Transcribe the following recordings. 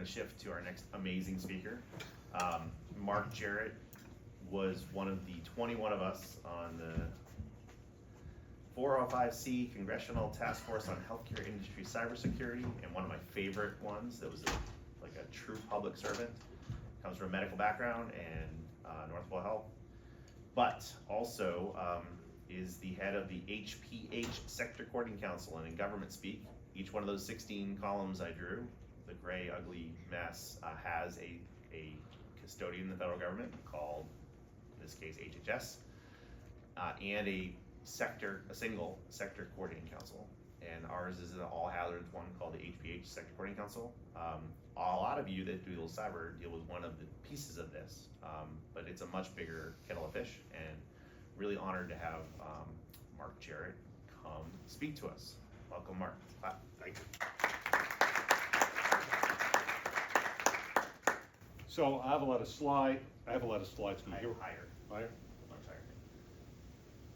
to shift to our next amazing speaker. Mark Jarrett was one of the 21 of us on the 405C Congressional Task Force on Healthcare Industry Cybersecurity, and one of my favorite ones that was like a true public servant. Comes from a medical background and Northwell Health, but also is the head of the HPH Sector Coordinating Council, and in government speak, each one of those 16 columns I drew, the gray ugly mess, has a custodian in the federal government called, in this case, HHS, and a single sector coordinating council. And ours is an all hazards one called the HPH Sector Coordinating Council. A lot of you that do cyber deal with one of the pieces of this, but it's a much bigger kettle of fish, and really honored to have Mark Jarrett come speak to us. Welcome, Mark. Thank you. So I have a lot of slides. Higher. Higher? Much higher.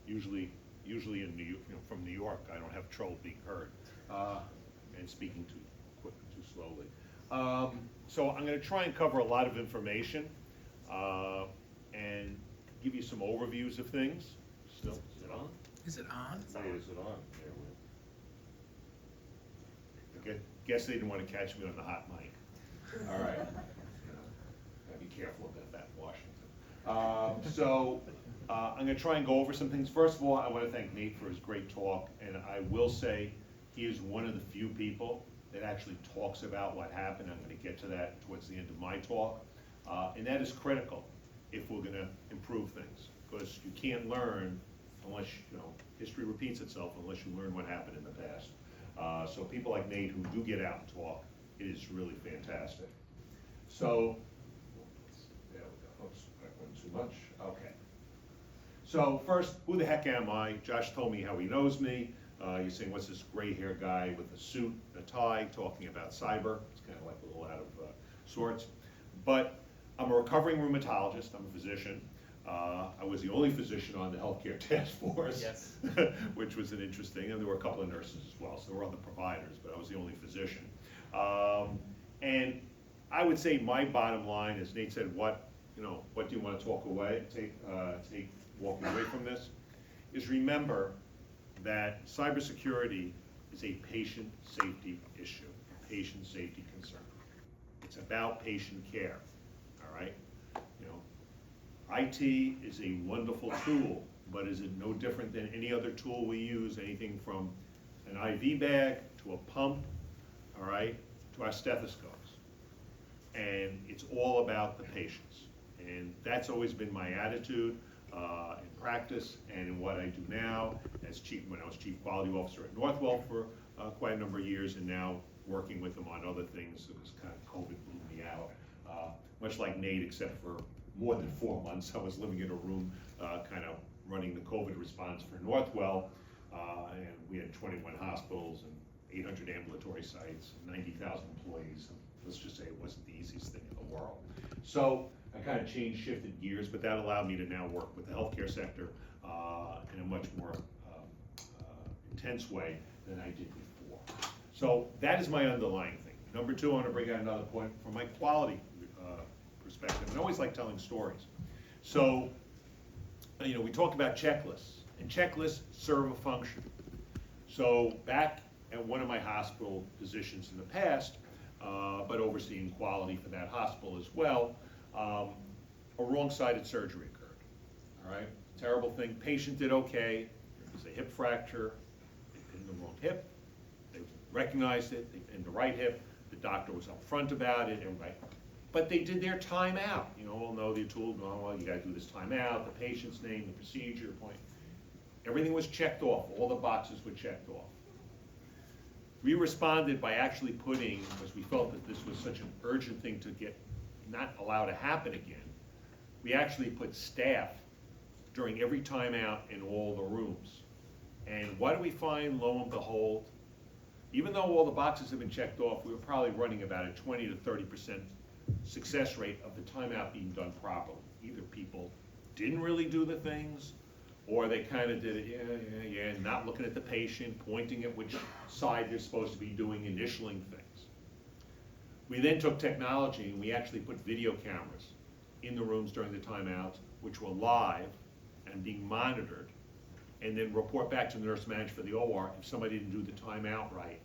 Usually from New York, I don't have trouble being heard and speaking too quick, too slowly. So I'm going to try and cover a lot of information and give you some overviews of things. Still, is it on? Is it on? Oh, is it on? There we go. Guess they didn't want to catch me on the hot mic. All right. Gotta be careful about that, Washington. So I'm going to try and go over some things. First of all, I want to thank Nate for his great talk, and I will say he is one of the few people that actually talks about what happened. I'm going to get to that towards the end of my talk, and that is critical if we're going to improve things, because you can't learn unless, history repeats itself unless you learn what happened in the past. So people like Nate who do get out and talk, it is really fantastic. So, there we go. Oops, that went too much. Okay. So first, who the heck am I? Josh told me how he knows me. You're saying, what's this gray-haired guy with a suit, a tie, talking about cyber? It's kind of like a little out of sorts. But I'm a recovering rheumatologist. I'm a physician. I was the only physician on the healthcare task force, Yes. which was an interesting, and there were a couple of nurses as well, so there were other providers, but I was the only physician. And I would say my bottom line, as Nate said, what do you want to walk away from this, is remember that cybersecurity is a patient safety issue, a patient safety concern. It's about patient care, all right? IT is a wonderful tool, but is it no different than any other tool we use, anything from an IV bag to a pump, all right, to our stethoscopes. And it's all about the patients. And that's always been my attitude in practice and in what I do now when I was Chief Quality Officer at Northwell for quite a number of years, and now working with them on other things. It was kind of COVID blew me out. Much like Nate, except for more than 4 months, I was living in a room kind of running the COVID response for Northwell, and we had 21 hospitals and 800 ambulatory sites, 90,000 employees. Let's just say it wasn't the easiest thing in the world. So I kind of shifted gears, but that allowed me to now work with the healthcare sector in a much more intense way than I did before. So that is my underlying thing. Number two, I want to bring out another point from my quality perspective. And I always like telling stories. So, we talk about checklists, and checklists serve a function. So back at one of my hospital positions in the past, but overseeing quality for that hospital as well, a wrong-sided surgery occurred, all right? Terrible thing, patient did okay, it was a hip fracture, they pinned the wrong hip, they recognized it, they pinned the right hip, the doctor was upfront about it, everybody, but they did their timeout. All know the tool, well, you gotta do this timeout, the patient's name, the procedure, point. Everything was checked off, all the boxes were checked off. We responded by actually putting, because we felt that this was such an urgent thing to not allow to happen again, we actually put staff during every timeout in all the rooms. And what do we find, lo and behold? Even though all the boxes have been checked off, we were probably running about a 20 to 30% success rate of the timeout being done properly. Either people didn't really do the things, or they kind of did it, yeah, not looking at the patient, pointing at which side they're supposed to be doing, initialing things. We then took technology and we actually put video cameras in the rooms during the timeouts, which were live and being monitored, and then report back to the nurse manager for the OR if somebody didn't do the timeout right.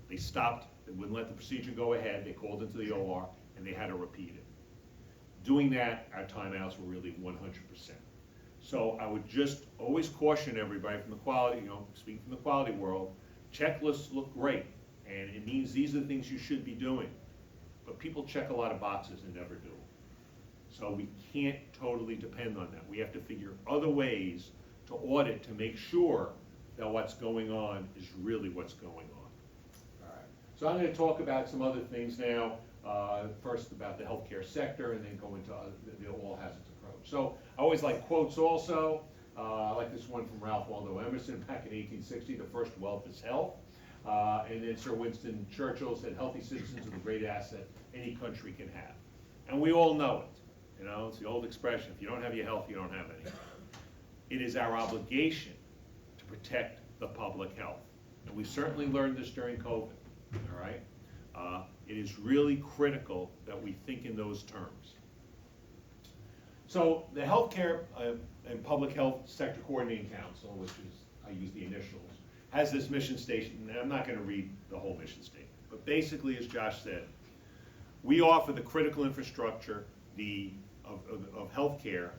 They stopped, they wouldn't let the procedure go ahead, they called into the OR, and they had to repeat it. Doing that, our timeouts were really 100%. So I would just always caution everybody from the quality, speaking from the quality world, checklists look great, and it means these are the things you should be doing. But people check a lot of boxes and never do. So we can't totally depend on that. We have to figure other ways to audit to make sure that what's going on is really what's going on. All right. So I'm going to talk about some other things now. First about the healthcare sector, and then go into the all hazards approach. So I always like quotes also. I like this one from Ralph Waldo Emerson back in 1860, the first wealth is health. And then Sir Winston Churchill said, healthy citizens are the great asset any country can have. And we all know it. It's the old expression, if you don't have your health, you don't have anything. It is our obligation to protect the public health. And we certainly learned this during COVID, all right? It is really critical that we think in those terms. So the Healthcare and Public Health Sector Coordinating Council, which is, I use the initials, has this mission statement, and I'm not going to read the whole mission statement, but basically, as Josh said, we offer the critical infrastructure of healthcare.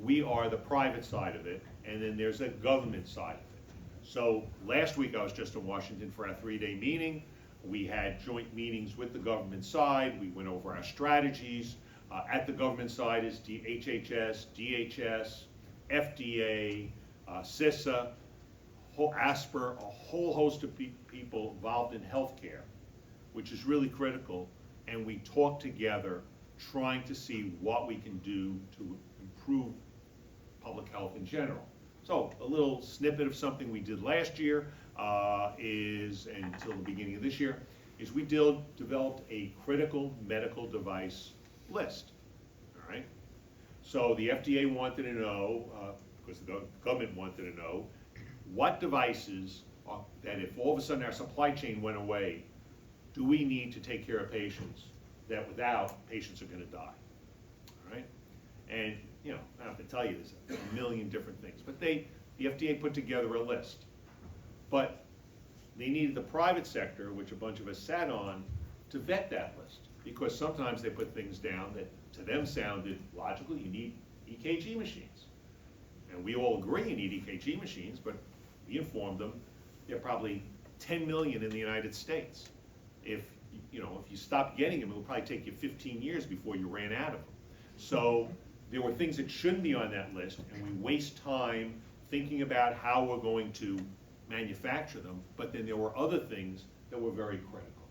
We are the private side of it, and then there's a government side of it. So last week I was just in Washington for our 3-day meeting. We had joint meetings with the government side. We went over our strategies. At the government side is HHS, DHS, FDA, CISA, ASPR, a whole host of people involved in healthcare, which is really critical. And we talk together trying to see what we can do to improve public health in general. So a little snippet of something we did last year is, and until the beginning of this year, is we developed a critical medical device list, all right? So the FDA wanted to know, because the government wanted to know, what devices that if all of a sudden our supply chain went away, do we need to take care of patients that without, patients are gonna die, all right? And, I don't have to tell you, there's a million different things, but the FDA put together a list. But they needed the private sector, which a bunch of us sat on, to vet that list. Because sometimes they put things down that to them sounded logical. You need EKG machines. And we all agree you need EKG machines, but we informed them there are probably 10 million in the United States. If you stop getting them, it would probably take you 15 years before you ran out of them. So there were things that shouldn't be on that list, and we waste time thinking about how we're going to manufacture them, but then there were other things that were very critical.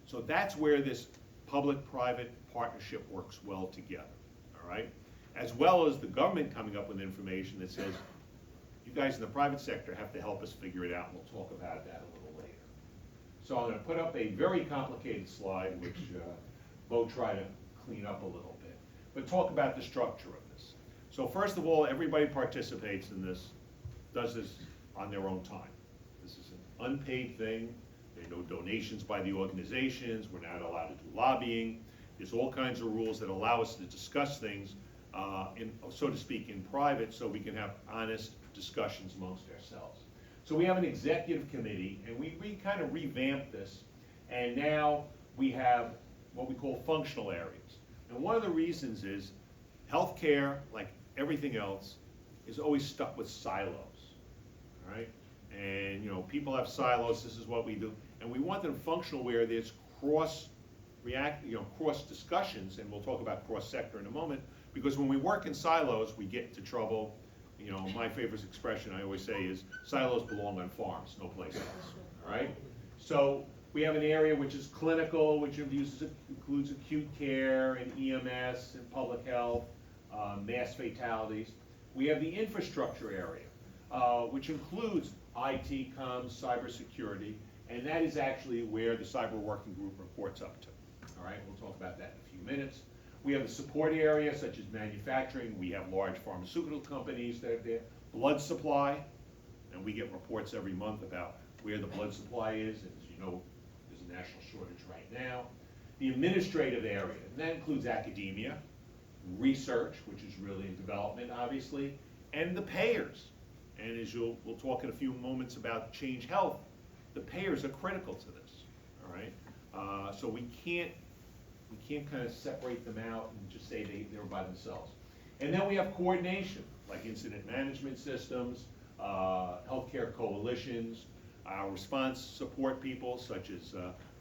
So that's where this public-private partnership works well together, all right? As well as the government coming up with information that says, you guys in the private sector have to help us figure it out, and we'll talk about that a little later. So I'm going to put up a very complicated slide, which we'll try to clean up a little bit, but talk about the structure of this. So first of all, everybody participates in this, does this on their own time. This is an unpaid thing. There are no donations by the organizations. We're not allowed to do lobbying. There's all kinds of rules that allow us to discuss things, so to speak, in private, so we can have honest discussions amongst ourselves. So we have an executive committee, and we kind of revamped this, and now we have what we call functional areas. And one of the reasons is healthcare, like everything else, is always stuck with silos, all right? And people have silos, this is what we do. And we want them functional where there's cross discussions, and we'll talk about cross-sector in a moment, because when we work in silos, we get into trouble. My favorite expression I always say is, silos belong on farms, no place else, all right? So we have an area which is clinical, which includes acute care and EMS and public health, mass fatalities. We have the infrastructure area, which includes IT, comms, cybersecurity, and that is actually where the cyber working group reports up to. All right, we'll talk about that in a few minutes. We have the support area, such as manufacturing. We have large pharmaceutical companies that have their blood supply, and we get reports every month about where the blood supply is, and as you know, there's a national shortage right now. the administrative area, and that includes academia, research, which is really in development, obviously, and the payers. And as we'll talk in a few moments about Change Health, the payers are critical to this, all right? So we can't kind of separate them out and just say they're by themselves. And then we have coordination, like incident management systems, healthcare coalitions, our response support people, such as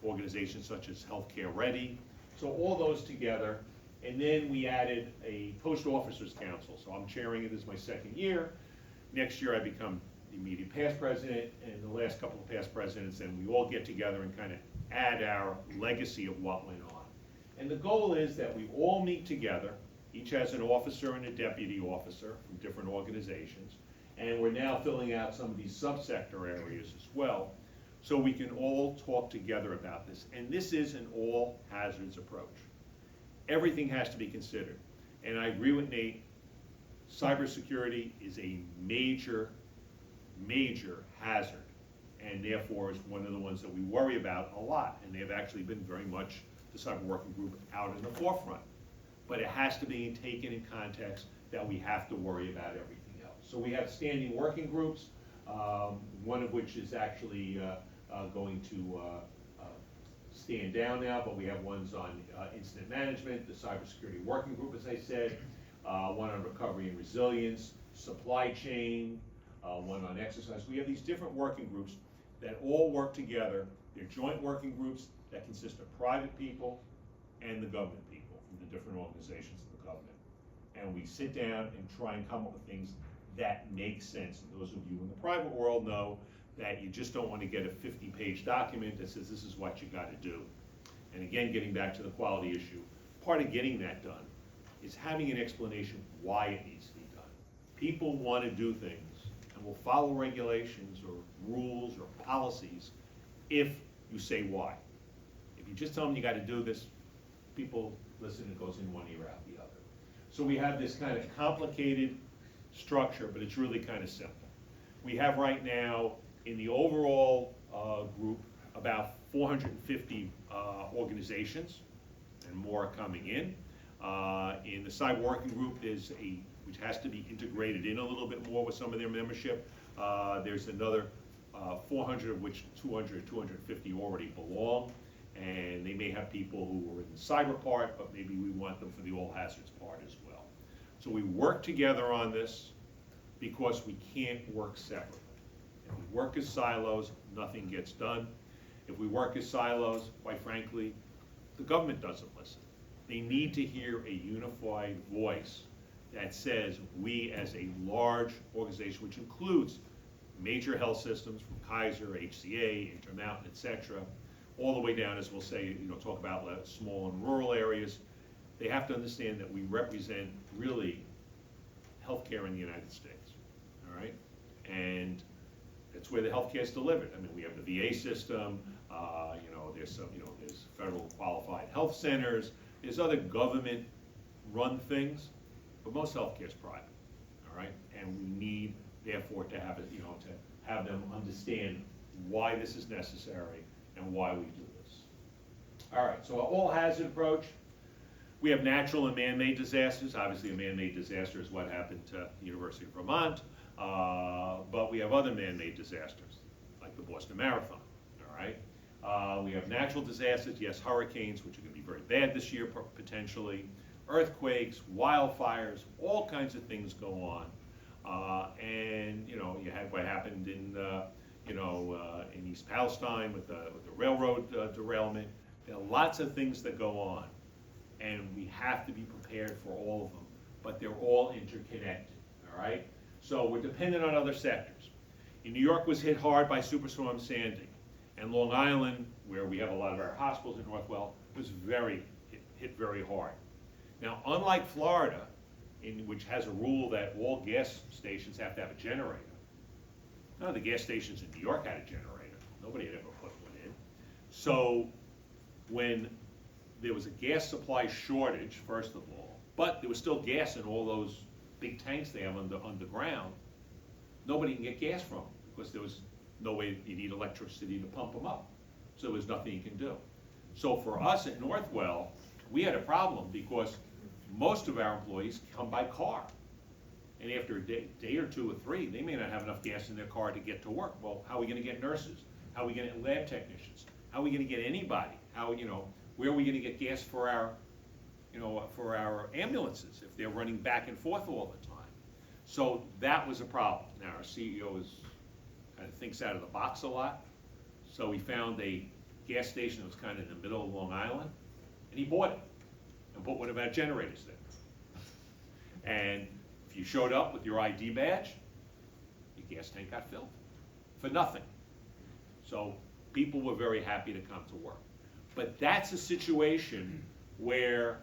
organizations such as Healthcare Ready. So all those together. And then we added a Post Officers Council. So I'm chairing it as my second year. Next year I become the immediate past president and the last couple of past presidents, and we all get together and kind of add our legacy of what went on. And the goal is that we all meet together, each has an officer and a deputy officer from different organizations, and we're now filling out some of these subsector areas as well, so we can all talk together about this. And this is an all hazards approach. Everything has to be considered. And I agree with Nate, cybersecurity is a major, major hazard, and therefore is one of the ones that we worry about a lot, and they have actually been very much the cyber working group out in the forefront. But it has to be taken in context that we have to worry about everything else. So we have standing working groups, one of which is actually going to stand down now, but we have ones on incident management, the cybersecurity working group, as I said, one on recovery and resilience, supply chain, one on exercise. We have these different working groups that all work together. They're joint working groups that consist of private people and the government people from the different organizations of the government. And we sit down and try and come up with things that make sense. And those of you in the private world know that you just don't want to get a 50-page document that says this is what you got to do. And again, getting back to the quality issue, part of getting that done is having an explanation why it needs to be done. People want to do things and will follow regulations or rules or policies if you say why. If you just tell them you got to do this, people listen, it goes in one ear out the other. So we have this kind of complicated structure, but it's really kind of simple. We have right now in the overall group about 450 organizations, and more coming in. In the cyber working group, there's which has to be integrated in a little bit more with some of their membership. There's another 400 of which 250 already belong, and they may have people who are in the cyber part, but maybe we want them for the all hazards part as well. So we work together on this because we can't work separately. If we work as silos, nothing gets done. If we work as silos, quite frankly, the government doesn't listen. They need to hear a unified voice that says we as a large organization, which includes major health systems from Kaiser, HCA, Intermountain, et cetera, all the way down, as we'll say, talk about small and rural areas, they have to understand that we represent really healthcare in the United States, all right? And that's where the healthcare is delivered. I mean, we have the VA system, there's federal qualified health centers, there's other government-run things, but most healthcare is private, all right? And we need, therefore, to have it, to have them understand why this is necessary and why we do this. All right, so our all-hazard approach, we have natural and man-made disasters. Obviously, a man-made disaster is what happened to the University of Vermont, but we have other man-made disasters, like the Boston Marathon, all right? We have natural disasters, yes, hurricanes, which are going to be very bad this year, potentially, earthquakes, wildfires, all kinds of things go on. And, you had what happened in East Palestine with the railroad derailment. There are lots of things that go on, and we have to be prepared for all of them, but they're all interconnected, all right? So we're dependent on other sectors. New York was hit hard by Superstorm Sandy, and Long Island, where we have a lot of our hospitals in Northwell, was hit very hard. Now, unlike Florida, which has a rule that all gas stations have to have a generator, none of the gas stations in New York had a generator. Nobody had ever put one in. So when there was a gas supply shortage, first of all, but there was still gas in all those big tanks they have underground, nobody can get gas from them because there was no way, you need electricity to pump them up. So there was nothing you can do. So for us at Northwell, we had a problem because most of our employees come by car. And after a day or two or three, they may not have enough gas in their car to get to work. Well, how are we gonna get nurses? How are we gonna get lab technicians? How are we gonna get anybody? How, where are we gonna get gas for our, for our ambulances if they're running back and forth all the time? So that was a problem. Now, our CEO kind of thinks out of the box a lot. So he found a gas station that was kind of in the middle of Long Island, and he bought it and put one of our generators there. And if you showed up with your ID badge, your gas tank got filled for nothing. So people were very happy to come to work. But that's a situation where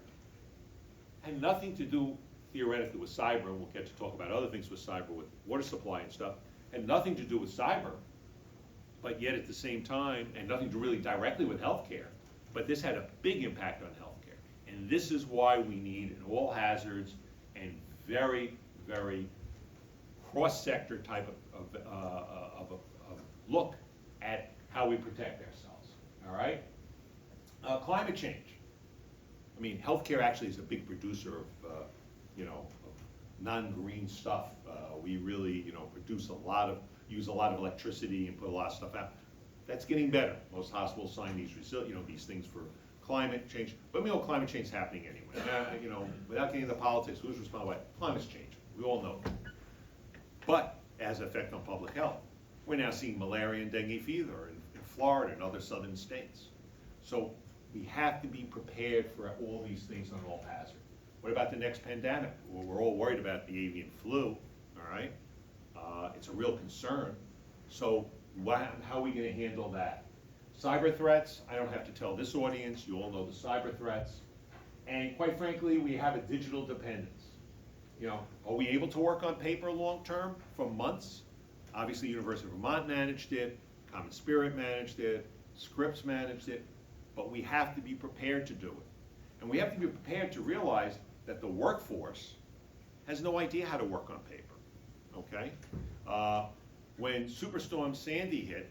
it had nothing to do theoretically with cyber, and we'll get to talk about other things with cyber, with water supply and stuff, had nothing to do with cyber, but yet at the same time, and nothing to really directly with healthcare, but this had a big impact on healthcare. And this is why we need an all hazards and very, very cross-sector type of look at how we protect ourselves, all right? Climate change. I mean, healthcare actually is a big producer of, of non-green stuff. We really, use a lot of electricity and put a lot of stuff out. That's getting better. Most hospitals sign these, these things for climate change. But we know climate change is happening anyway. Without getting into politics, who's responsible? Climate change. We all know that. But it has an effect on public health. We're now seeing malaria and dengue fever in Florida and other southern states. So we have to be prepared for all these things on all hazard. What about the next pandemic? Well, we're all worried about the avian flu, all right? It's a real concern. So how are we gonna handle that? Cyber threats, I don't have to tell this audience, you all know the cyber threats. And quite frankly, we have a digital dependence. Are we able to work on paper long-term for months? Obviously, University of Vermont managed it, Common Spirit managed it, Scripps managed it, but we have to be prepared to do it. And we have to be prepared to realize that the workforce has no idea how to work on paper, okay? When Superstorm Sandy hit,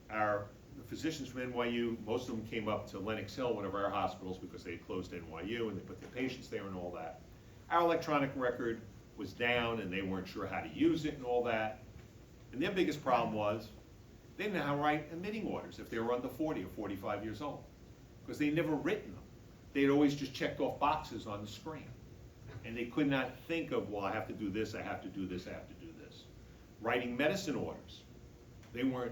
the physicians from NYU, most of them came up to Lenox Hill, one of our hospitals, because they had closed NYU and they put their patients there and all that. Our electronic record was down and they weren't sure how to use it and all that. And their biggest problem was they didn't know how to write admitting orders if they were under 40 or 45 years old, because they'd never written them. They'd always just checked off boxes on the screen. And they could not think of, well, I have to do this, I have to do this, I have to do this. Writing medicine orders. They weren't,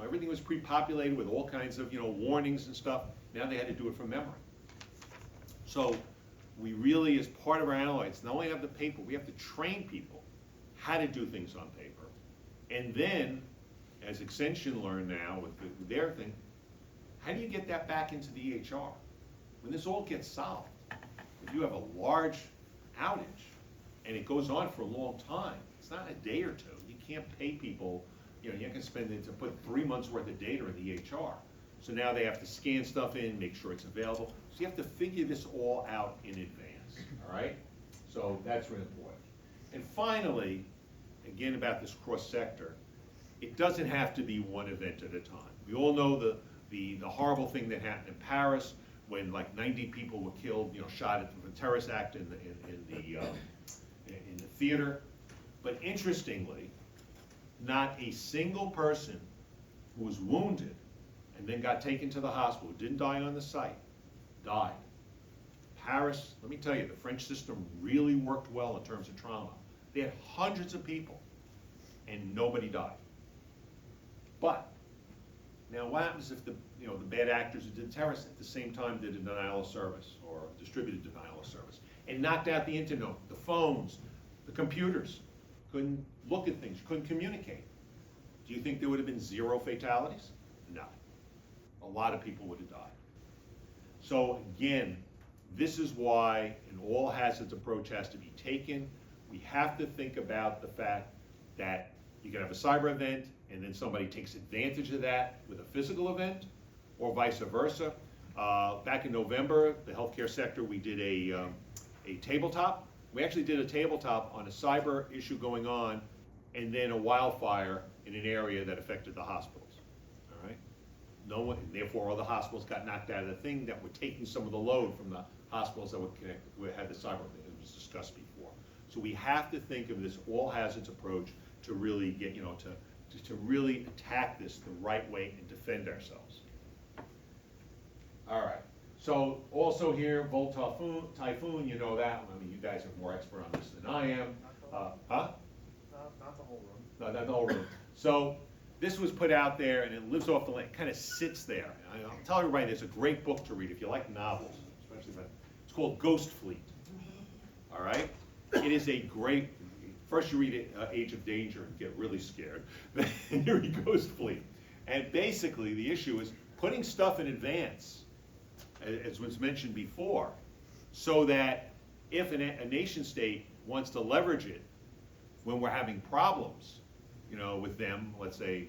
everything was pre-populated with all kinds of, warnings and stuff. Now they had to do it from memory. So we really, as part of our analytes, not only have the paper, we have to train people how to do things on paper. And then, as Extension learned now with their thing, how do you get that back into the EHR? When this all gets solved, if you have a large outage and it goes on for a long time, it's not a day or two. You can't pay people, you're not gonna spend it to put 3 months worth of data in the EHR. So now they have to scan stuff in, make sure it's available. So you have to figure this all out in advance, all right? So that's really important. And finally, again about this cross-sector, it doesn't have to be one event at a time. We all know the horrible thing that happened in Paris when like 90 people were killed, shot at the terrorist act in the theater. But interestingly, not a single person who was wounded and then got taken to the hospital, didn't die on the site, died. Paris, let me tell you, the French system really worked well in terms of trauma. They had hundreds of people and nobody died. But now what happens if the bad actors who did terrorists at the same time did a denial of service or distributed denial of service and knocked out the internet, the phones, the computers, couldn't look at things, couldn't communicate? Do you think there would have been 0 fatalities? No. A lot of people would have died. So again, this is why an all hazards approach has to be taken. We have to think about the fact that you can have a cyber event and then somebody takes advantage of that with a physical event, or vice versa. Back in November, the healthcare sector, we did a tabletop. We actually did a tabletop on a cyber issue going on and then a wildfire in an area that affected the hospitals, all right? no one, therefore all the hospitals got knocked out of the thing, that were taking some of the load from the hospitals that were connected, had the cyber, it was discussed before. So we have to think of this all hazards approach to really get, to really attack this the right way and defend ourselves. All right, so also here, Volt Typhoon, you know that, I mean, you guys are more expert on this than I am. Huh? Not the whole room. No, not the whole room. So this was put out there and it lives off the land, kind of sits there. I'll tell everybody, there's a great book to read if you like novels, especially that. It's called Ghost Fleet. All right? It is a great, first you read it, Age of Danger and get really scared. Then you read Ghost Fleet. And basically the issue is putting stuff in advance, as was mentioned before, so that if a nation state wants to leverage it when we're having problems, with them, let's say,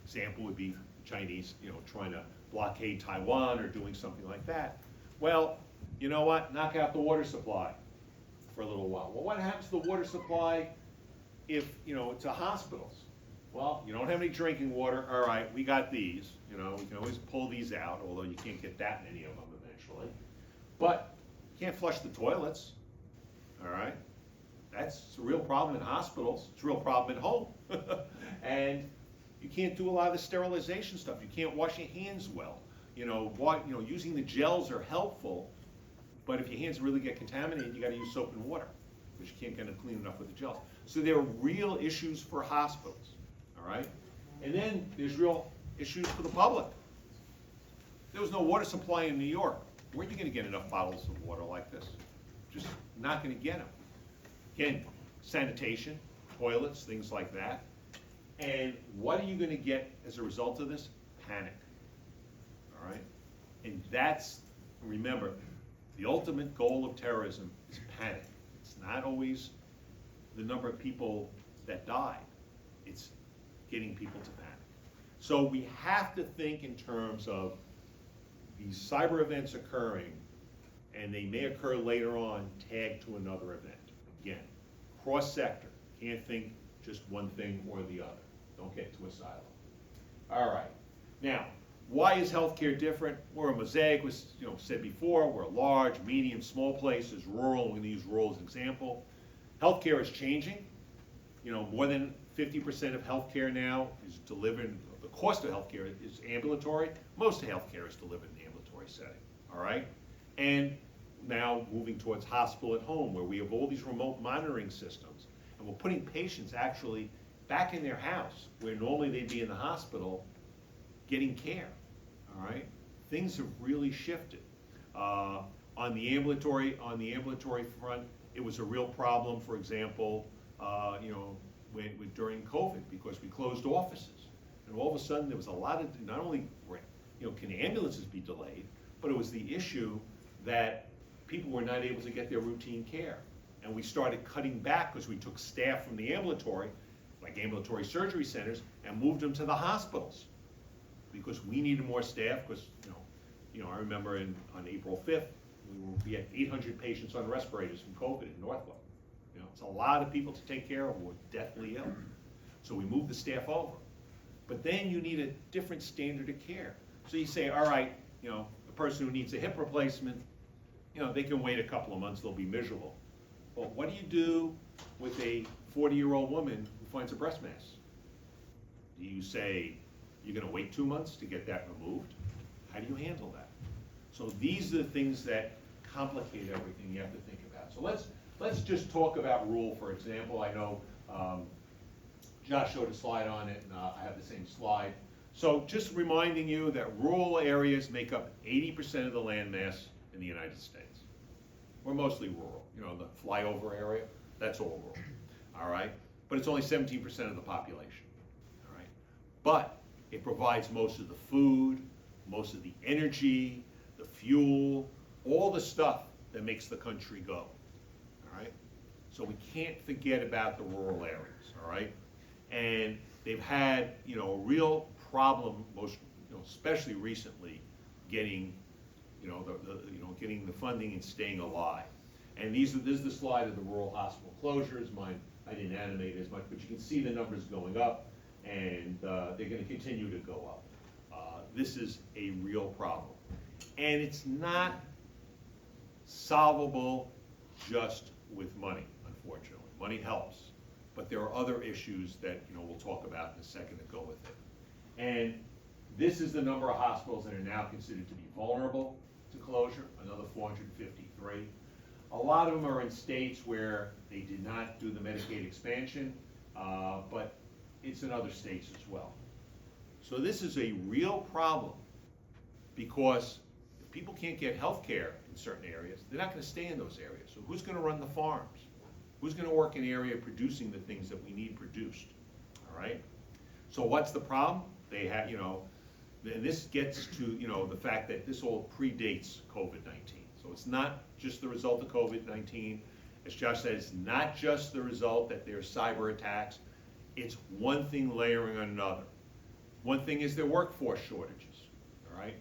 example would be Chinese, trying to blockade Taiwan or doing something like that. Well, you know what? Knock out the water supply for a little while. Well, what happens to the water supply if, to hospitals? Well, you don't have any drinking water. All right, we got these. We can always pull these out, although you can't get that in any of them eventually. But you can't flush the toilets. All right? That's a real problem in hospitals. It's a real problem at home. And you can't do a lot of the sterilization stuff. You can't wash your hands well. Using the gels are helpful, but if your hands really get contaminated, you got to use soap and water, because you can't get them clean enough with the gels. So there are real issues for hospitals. All right? And then there's real issues for the public. There was no water supply in New York. Where are you going to get enough bottles of water like this? Just not going to get them. Again, sanitation, toilets, things like that. And what are you going to get as a result of this? Panic. All right? And that's, remember, the ultimate goal of terrorism is panic. It's not always the number of people that die. It's getting people to panic. So we have to think in terms of these cyber events occurring, and they may occur later on, tagged to another event. Again, cross-sector. Can't think just one thing or the other. Don't get to a silo. All right. Now, why is healthcare different? We're a mosaic, was said before. We're large, medium, small places, rural. We're going to use rural as an example. Healthcare is changing. More than 50% of healthcare now is delivered. The cost of healthcare is ambulatory. Most of healthcare is delivered in an ambulatory setting. All right, and now moving towards hospital at home, where we have all these remote monitoring systems, and we're putting patients actually back in their house, where normally they'd be in the hospital getting care. All right, things have really shifted. On the ambulatory front, it was a real problem. For example, during COVID, because we closed offices, and all of a sudden there was a lot of, not only can ambulances be delayed, but it was the issue that people were not able to get their routine care. And we started cutting back because we took staff from the ambulatory, like ambulatory surgery centers, and moved them to the hospitals, because we needed more staff. Because I remember on April 5th, we had 800 patients on respirators from COVID in Northwell. It's a lot of people to take care of who were deathly ill. So we moved the staff over. But then you need a different standard of care. So you say, all right, the person who needs a hip replacement, they can wait a couple of months, they'll be miserable. But what do you do with a 40-year-old woman who finds a breast mass? Do you say, you're going to wait 2 months to get that removed? How do you handle that? So these are the things that complicate everything you have to think about. So let's just talk about rural, for example. I know Josh showed a slide on it, and I have the same slide. So just reminding you that rural areas make up 80% of the land mass in the United States. We're mostly rural. The flyover area, that's all rural. All right? But it's only 17% of the population. All right? But it provides most of the food, most of the energy, the fuel, all the stuff that makes the country go. All right? So we can't forget about the rural areas. All right? And they've had, a real problem, especially recently, getting, getting the funding and staying alive. And this is the slide of the rural hospital closures. Mine, I didn't animate as much, but you can see the numbers going up, and they're going to continue to go up. this is a real problem. And it's not solvable just with money, unfortunately. Money helps, but there are other issues that we'll talk about in a second that go with it. And this is the number of hospitals that are now considered to be vulnerable to closure, another 453. A lot of them are in states where they did not do the Medicaid expansion, but it's in other states as well. So this is a real problem, because if people can't get health care in certain areas, they're not going to stay in those areas. So who's going to run the farms? Who's going to work in the area producing the things that we need produced? All right? So what's the problem? They have, and this gets to, the fact that this all predates COVID-19. So it's not just the result of COVID-19. As Josh said, it's not just the result that there's cyber attacks. It's one thing layering on another. One thing is their workforce shortages, all right?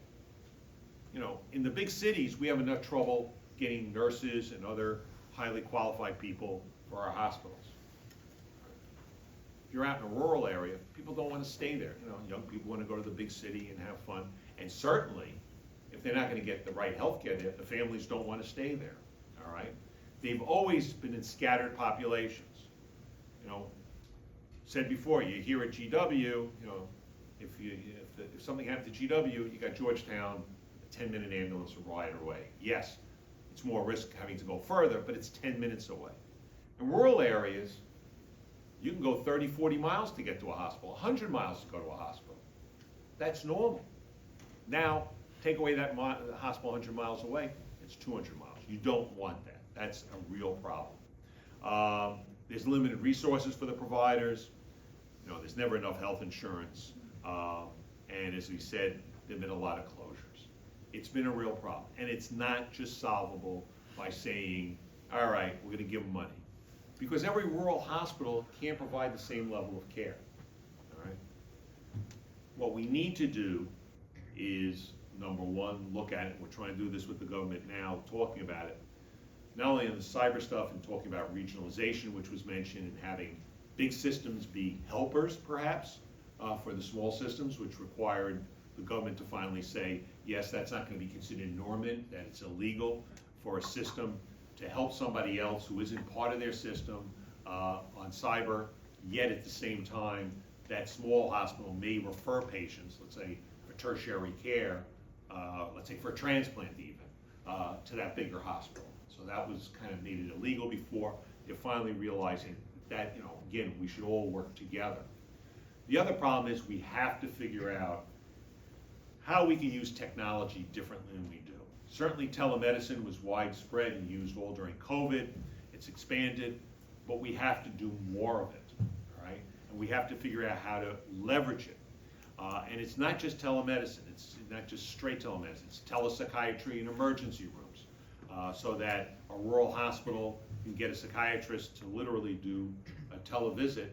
In the big cities, we have enough trouble getting nurses and other highly qualified people for our hospitals. If you're out in a rural area, people don't want to stay there. Young people want to go to the big city and have fun. And certainly, if they're not going to get the right health care there, the families don't want to stay there, all right? They've always been in scattered populations. Said before, you hear at GW, if something happened to GW, you got Georgetown, a 10-minute ambulance ride away. Yes, it's more risk having to go further, but it's 10 minutes away. In rural areas, you can go 30, 40 miles to get to a hospital, 100 miles to go to a hospital. That's normal. Now, take away that hospital 100 miles away, it's 200 miles. You don't want that. That's a real problem. There's limited resources for the providers. There's never enough health insurance. And as we said, there have been a lot of closures. It's been a real problem. And it's not just solvable by saying, all right, we're going to give them money. Because every rural hospital can't provide the same level of care. All right? What we need to do is, number one, look at it. We're trying to do this with the government now, talking about it. Not only in the cyber stuff and talking about regionalization, which was mentioned, and having big systems be helpers, perhaps, for the small systems, which required the government to finally say, yes, that's not going to be considered normant, that it's illegal for a system to help somebody else who isn't part of their system on cyber, yet at the same time, that small hospital may refer patients, let's say for tertiary care, let's say for a transplant even, to that bigger hospital. So that was kind of made it illegal before. They're finally realizing that, again, we should all work together. The other problem is we have to figure out how we can use technology differently than we do. Certainly telemedicine was widespread and used all during COVID. It's expanded, but we have to do more of it, all right? And we have to figure out how to leverage it. And it's not just telemedicine. It's not just straight telemedicine. It's telepsychiatry in emergency rooms, so that a rural hospital can get a psychiatrist to literally do a televisit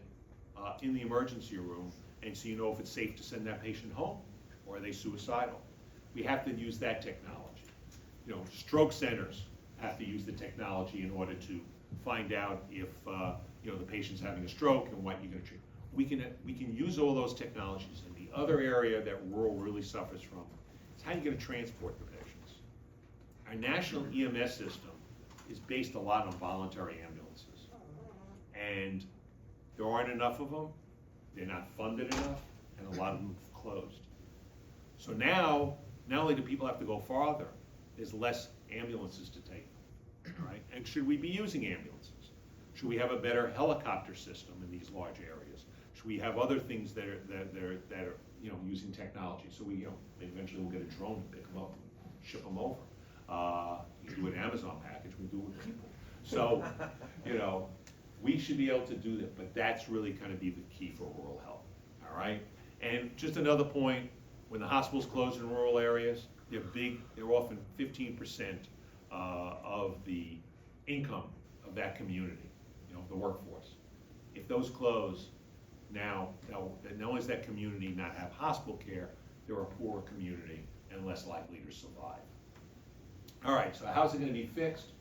in the emergency room, and so you know if it's safe to send that patient home, or are they suicidal. We have to use that technology. Stroke centers have to use the technology in order to find out if the patient's having a stroke and what you're going to treat. We can use all those technologies. And the other area that rural really suffers from is how you're going to transport the patients. Our national EMS system is based a lot on voluntary ambulances, and there aren't enough of them. They're not funded enough, and a lot of them have closed. So now, not only do people have to go farther, there's less ambulances to take, right? And should we be using ambulances? Should we have a better helicopter system in these large areas? Should we have other things that are using technology? So we eventually we'll get a drone to pick them up and ship them over. You do an Amazon package, we do it with people. So we should be able to do that, but that's really kind of be the key for rural health. All right. And just another point: when the hospitals close in rural areas, they're often 15% of the income of that community, the workforce. If those close, now not only does that community not have hospital care, they're a poorer community and less likely to survive. All right, so how's it going to be fixed?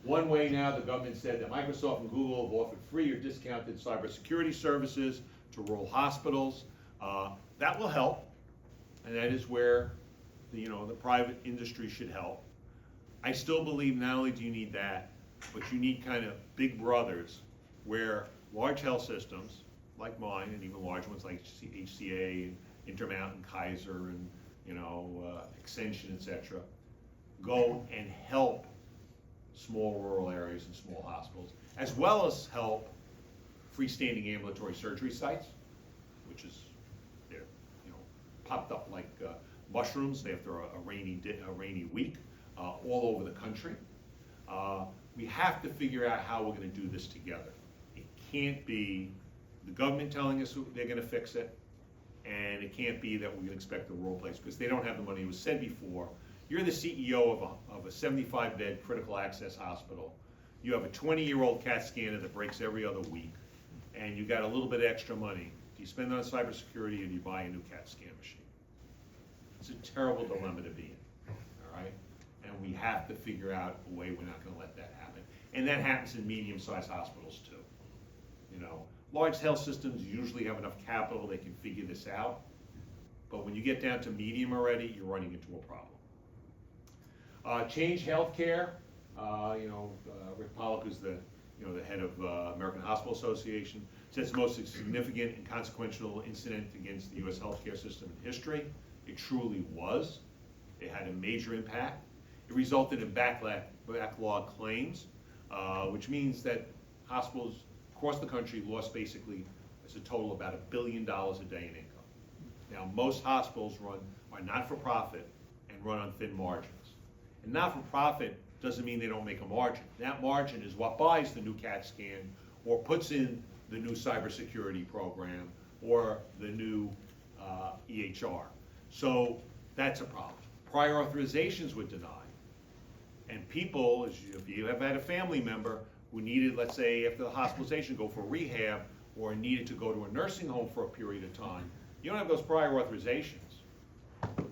One way now, the government said that Microsoft and Google have offered free or discounted cybersecurity services to rural hospitals. That will help. and that is where the private industry should help. I still believe not only do you need that, but you need kind of big brothers where large health systems like mine and even large ones like HCA, Intermountain, Kaiser, and Extension, etc., go and help small rural areas and small hospitals, as well as help freestanding ambulatory surgery sites, which is they're popped up like mushrooms after a rainy week all over the country. We have to figure out how we're going to do this together. It can't be the government telling us they're going to fix it, and it can't be that we can expect the rural place, because they don't have the money. It was said before, you're the CEO of a 75-bed critical access hospital. You have a 20-year-old CAT scanner that breaks every other week, and you got a little bit of extra money. Do you spend it on cybersecurity, or do you buy a new CAT scan machine? It's a terrible dilemma to be in, all right? And we have to figure out a way we're not going to let that happen. And that happens in medium-sized hospitals too. Large health systems usually have enough capital, they can figure this out. But when you get down to medium already, you're running into a problem. Change healthcare. Rick Pollock, who's the head of American Hospital Association, says the most significant and consequential incident against the U.S. healthcare system in history. It truly was. It had a major impact. It resulted in backlog claims, which means that hospitals across the country lost basically, as a total, about $1 billion a day in income. Now, most hospitals are not-for-profit and run on thin margins. And not-for-profit doesn't mean they don't make a margin. That margin is what buys the new CAT scan, or puts in the new cybersecurity program, or the new EHR. So that's a problem. Prior authorizations were denied. And people, if you have had a family member who needed, let's say, after the hospitalization, go for rehab, or needed to go to a nursing home for a period of time, you don't have those prior authorizations.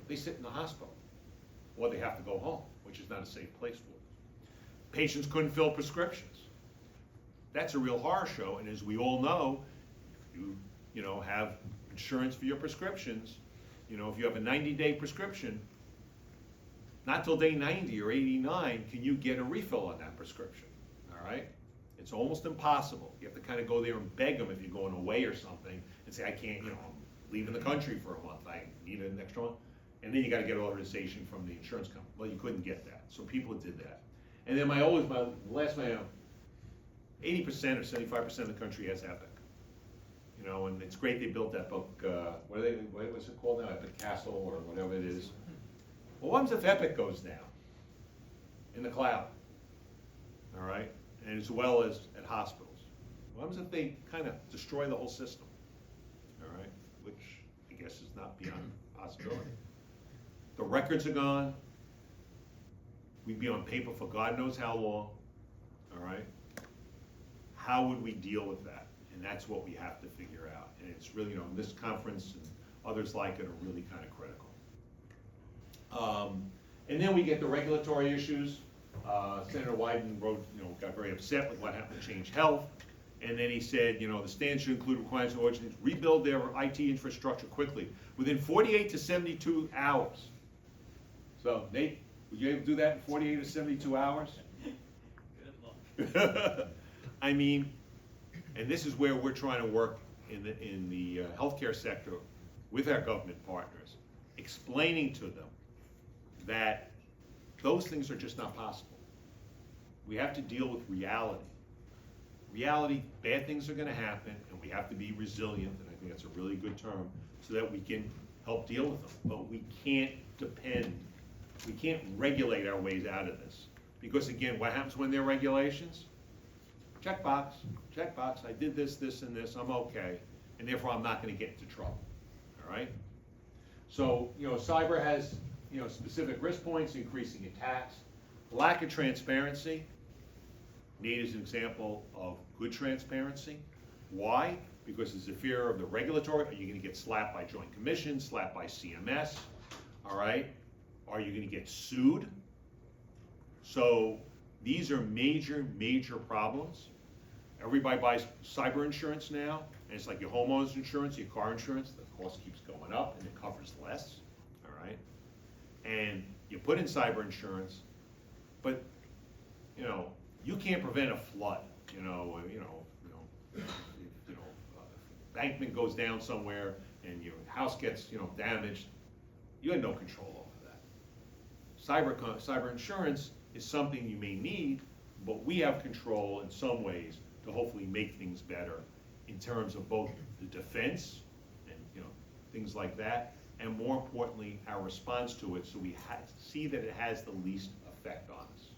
They sit in the hospital, or they have to go home, which is not a safe place for them. Patients couldn't fill prescriptions. That's a real horror show, and as we all know, if you have insurance for your prescriptions, if you have a 90-day prescription, not till day 90 or 89 can you get a refill on that prescription, all right? It's almost impossible. You have to kind of go there and beg them if you're going away or something and say, I can't, I'm leaving the country for a month, I need an extra month. And then you got to get authorization from the insurance company. Well, you couldn't get that, so people did that. And then 80% or 75% of the country has Epic. And it's great they built that book, what's it called now, Epic Castle or whatever it is. Well, what happens if Epic goes down in the cloud, all right, and as well as at hospitals? What happens if they kind of destroy the whole system, all right, which I guess is not beyond possibility. The records are gone. We'd be on paper for God knows how long, all right? How would we deal with that? And that's what we have to figure out. And it's really, this conference and others like it are really kind of critical. And then we get the regulatory issues. Senator Wyden got very upset with what happened to Change Health. And then he said, the stands should include requirements of organizations rebuild their IT infrastructure quickly, within 48 to 72 hours. So, Nate, would you able to do that in 48 to 72 hours? Good luck. I mean, and this is where we're trying to work in the healthcare sector with our government partners, explaining to them that those things are just not possible. We have to deal with reality. Reality, bad things are going to happen, and we have to be resilient, and I think that's a really good term, so that we can help deal with them. But we can't regulate our ways out of this. Because again, what happens when there are regulations? Checkbox, I did this, this, and this, I'm okay, and therefore I'm not going to get into trouble, all right? So, cyber has, specific risk points, increasing attacks, lack of transparency. Nate is an example of good transparency. Why? Because there's a fear of the regulatory. Are you going to get slapped by Joint Commission, slapped by CMS, all right? Are you going to get sued? So these are major, major problems. Everybody buys cyber insurance now, and it's like your homeowner's insurance, your car insurance, the cost keeps going up and it covers less. right? And you put in cyber insurance, but, you know, you can't prevent a flood, bankment goes down somewhere and your house gets, damaged, you have no control over that. Cyber insurance is something you may need, but we have control in some ways to hopefully make things better in terms of both the defense and, things like that, and more importantly, our response to it, so we see that it has the least effect on us,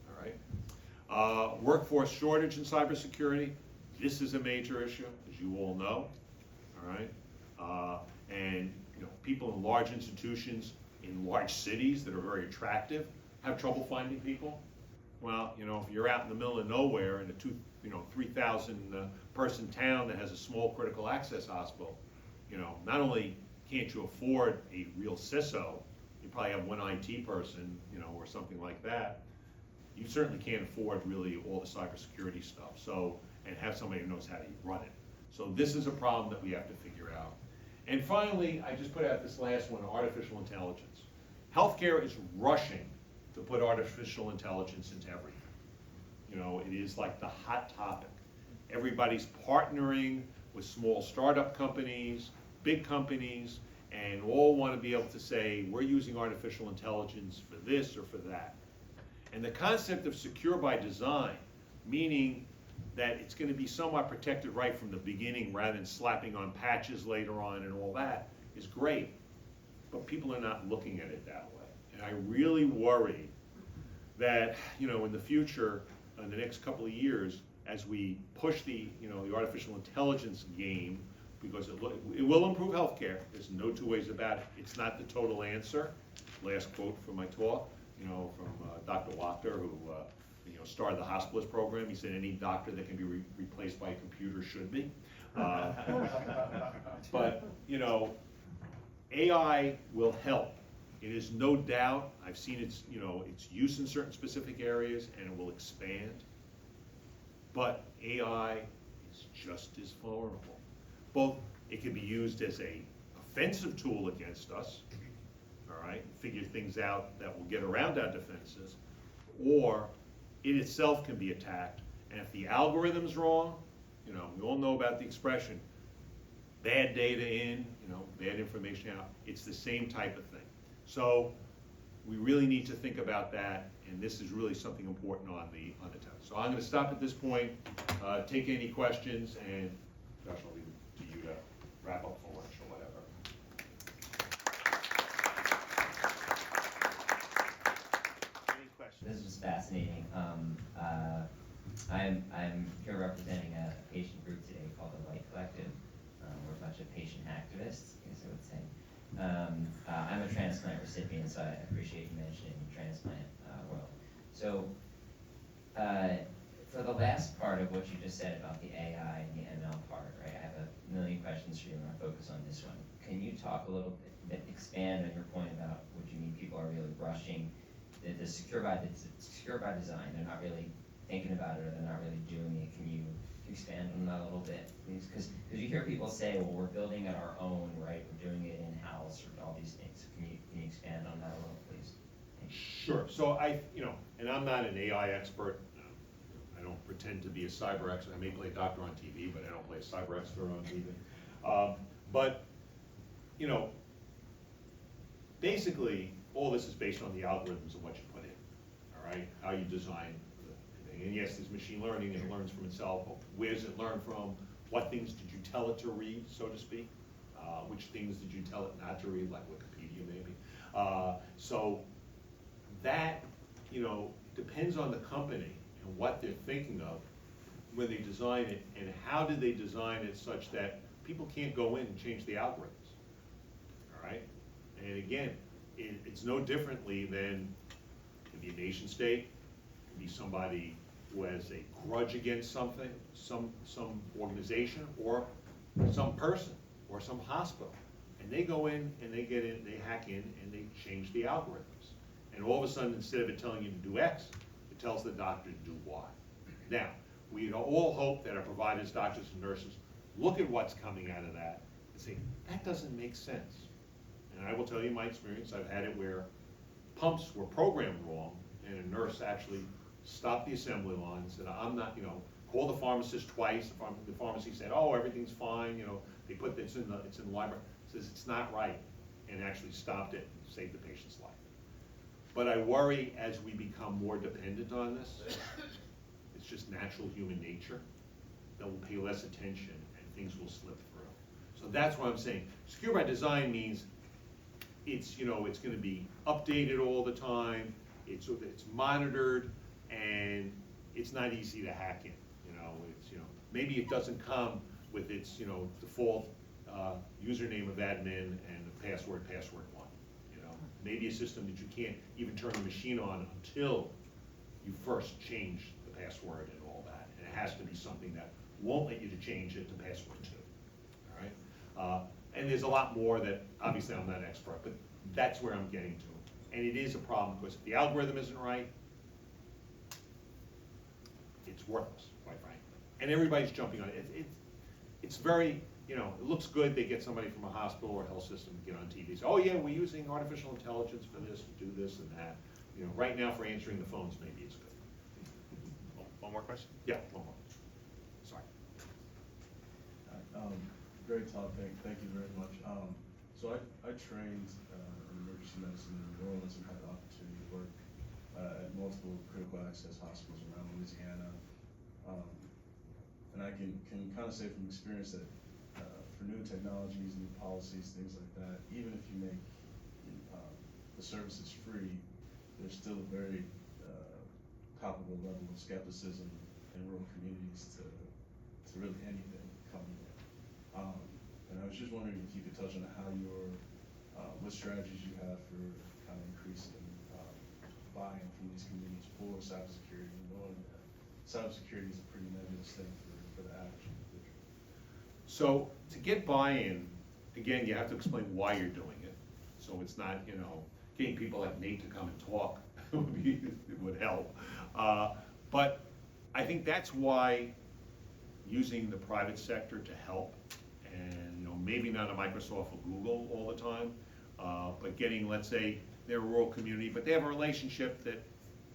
all right? Workforce shortage in cybersecurity, this is a major issue, as you all know, all right? And people in large institutions, in large cities that are very attractive, have trouble finding people. Well, if you're out in the middle of nowhere in a 3,000 person town that has a small critical access hospital, not only can't you afford a real CISO, you probably have one IT person, or something like that. You certainly can't afford really all the cybersecurity stuff. So, and have somebody who knows how to run it. So this is a problem that we have to figure out. And finally, I just put out this last one, artificial intelligence. Healthcare is rushing to put artificial intelligence into everything. It is like the hot topic. Everybody's partnering with small startup companies, big companies, and all want to be able to say, we're using artificial intelligence for this or for that. And the concept of secure by design, meaning that it's going to be somewhat protected right from the beginning rather than slapping on patches later on and all that, is great. But people are not looking at it that way. And I really worry that, in the future, in the next couple of years, as we push the artificial intelligence game, because it will improve healthcare, there's no two ways about it. It's not the total answer. Last quote from my talk, from Dr. Wachter, who started the hospitalist program. He said any doctor that can be replaced by a computer should be. But AI will help. It is no doubt. I've seen its use in certain specific areas, and it will expand. But AI is just as vulnerable. Both it can be used as a offensive tool against us, all right, figure things out that will get around our defenses, or it itself can be attacked. And if the algorithm's wrong, we all know about the expression, bad data in, bad information out. It's the same type of thing. So we really need to think about that, and this is really something important on the test. So I'm going to stop at this point, take any questions, and Josh, I'll leave it to you to wrap up for lunch or whatever. Any questions? This was fascinating. I'm here representing a patient group today called the Light Collective. We're a bunch of patient activists, I guess I would say. I'm a transplant recipient, so I appreciate you mentioning the transplant world. So, for the last part of what you just said about the AI and the ML part, right? I have a million questions for you, and I'll focus on this one. Can you talk a little bit, expand on your point about what you mean people are really rushing the secure by design? They're not really thinking about it, or they're not really doing it. Can you expand on that a little bit, please? Because you hear people say, well, we're building it our own, right? We're doing it in-house, or all these things. So can you expand on that a little, please? Sure. So and I'm not an AI expert. I don't pretend to be a cyber expert. I may play doctor on TV, but I don't play a cyber expert on TV. But basically, all this is based on the algorithms of what you put in, all right? How you design the thing. And yes, there's machine learning, and it learns from itself. But where does it learn from? What things did you tell it to read, so to speak? Which things did you tell it not to read, like Wikipedia maybe? So that, depends on the company and what they're thinking of when they design it, and how do they design it such that people can't go in and change the algorithms, all right? And again, it's no differently than, it can be a nation state, it can be somebody who has a grudge against something, some organization, or some person, or some hospital. And they go in, and they get in, they hack in, and they change the algorithms. And all of a sudden, instead of it telling you to do X, it tells the doctor to do Y. Now, we all hope that our providers, doctors, and nurses look at what's coming out of that and say, that doesn't make sense. And I will tell you my experience, I've had it where pumps were programmed wrong, and a nurse actually stopped the assembly line and said, I'm not, called the pharmacist twice. The pharmacy said, oh, everything's fine, they put this in the library. Says it's not right, and actually stopped it and saved the patient's life. But I worry as we become more dependent on this, it's just natural human nature, that we'll pay less attention and things will slip through. So that's what I'm saying. Secure by design means it's going to be updated all the time, it's monitored, and it's not easy to hack in. Maybe it doesn't come with its default username of admin and the password one. Maybe a system that you can't even turn the machine on until you first change the password and all that. And it has to be something that won't let you to change it to password 2. All right. And there's a lot more that obviously I'm not an expert, but that's where I'm getting to. And it is a problem because if the algorithm isn't right, it's worthless, quite frankly. And everybody's jumping on it. It's very, it looks good. They get somebody from a hospital or a health system to get on TV. Say, oh yeah, we're using artificial intelligence for this, to do this and that. Right now for answering the phones, maybe it's good. One more question? Yeah, one more. Sorry. Great talk, thank you very much. So I trained in emergency medicine in New Orleans and had the opportunity to work at multiple critical access hospitals around Louisiana. And I can kind of say from experience that for new technologies, new policies, things like that, even if you make the services free, there's still a very palpable level of skepticism in rural communities to really anything coming in. And I was just wondering if you could touch on how what strategies you have for kind of increasing buy-in from these communities for cybersecurity, and knowing that cybersecurity is a pretty nebulous thing for the average individual. So to get buy-in, again, you have to explain why you're doing it. So it's not, getting people like Nate to come and talk it would help. But I think that's why using the private sector to help, and maybe not a Microsoft or Google all the time, but getting, let's say, they're a rural community, but they have a relationship that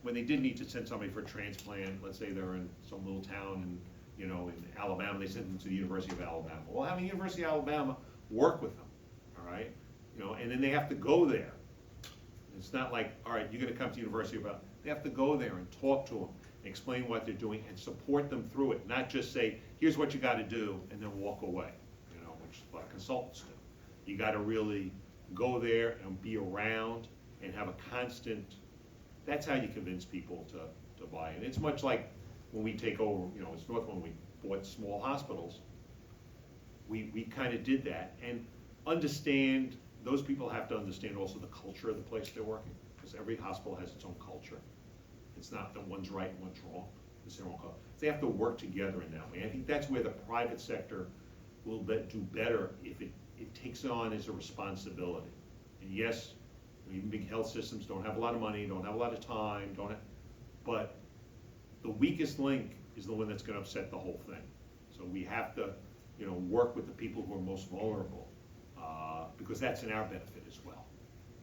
when they did need to send somebody for a transplant, let's say they're in some little town in Alabama, they send them to the University of Alabama. Well, having the University of Alabama work with them, all right? And then they have to go there. It's not like, all right, you're gonna come to the University of Alabama. They have to go there and talk to them, explain what they're doing, and support them through it, not just say, here's what you gotta do, and then walk away, which is what consultants do. You gotta really go there and be around and have a constant, that's how you convince people to buy in. It's much like when we take over, it's North when we bought small hospitals, we kind of did that, and understand, those people have to understand also the culture of the place they're working, because every hospital has its own culture. It's not that one's right and one's wrong, it's their own culture. They have to work together in that way. I think that's where the private sector will do better if it takes it on as a responsibility. And yes, even big health systems don't have a lot of money, don't have a lot of time, but the weakest link is the one that's going to upset the whole thing. So we have to, work with the people who are most vulnerable, because that's in our benefit as well.